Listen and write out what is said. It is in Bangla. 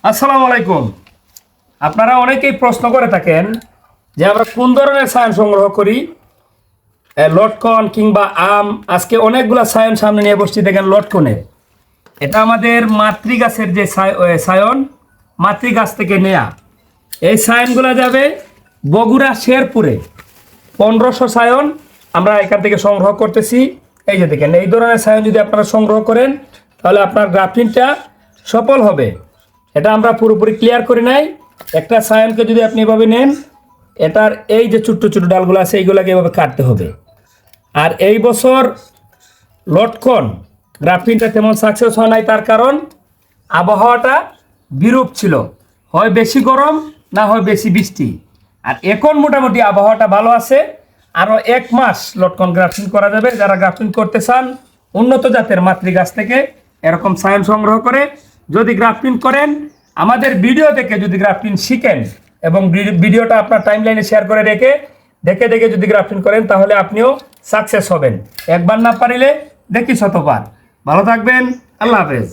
আসসালামু আলাইকুম। আপনারা অনেকেই প্রশ্ন করে থাকেন যে আমরা কোন ধরনের সায়ন সংগ্রহ করি, লটকন কিংবা আম। আজকে অনেকগুলা সায়ন সামনে নিয়ে বসছি, দেখেন লটকনের। এটা আমাদের মাতৃগাছের যে সায়ন, মাতৃগাছ থেকে নেয়া। এই সায়নগুলো যাবে বগুড়া শেরপুরে। 1500 সায়ন আমরা এখান থেকে সংগ্রহ করতেছি। এই যে দেখেন, এই ধরনের সায়ন যদি আপনারা সংগ্রহ করেন তাহলে আপনার গ্রাফটিংটা সফল হবে। এটা আমরা পুরোপুরি ক্লিয়ার করে নাই। একটা সায়নকে যদি আপনি এভাবে নেন, এটার এই যে ছোট্ট ছোট্ট ডালগুলো আছে এইগুলোকে এভাবে কাটতে হবে। আর এই বছর লটকন গ্রাফটিংটা তেমন সাকসেস হয় নাই, তার কারণ আবহাওয়াটা বিরূপ ছিল, হয় বেশি গরম না হয় বেশি বৃষ্টি। আর এখন মোটামুটি আবহাওয়াটা ভালো আছে। আরও 1 মাস লটকন গ্রাফটিং করা যাবে। যারা গ্রাফটিং করতে চান উন্নত জাতের মাতৃগাছ থেকে এরকম সায়ন সংগ্রহ করে যদি গ্রাফটিং করেন, আমাদের ভিডিও দেখে যদি গ্রাফটিং শিখেন এবং ভিডিওটা আপনার টাইমলাইনে শেয়ার করে দেখে দেখে যদি গ্রাফটিং করেন তাহলে আপনিও সাকসেস হবেন। একবার না পারিলে দেখি শতবার। ভালো থাকবেন। আল্লাহ হাফেজ।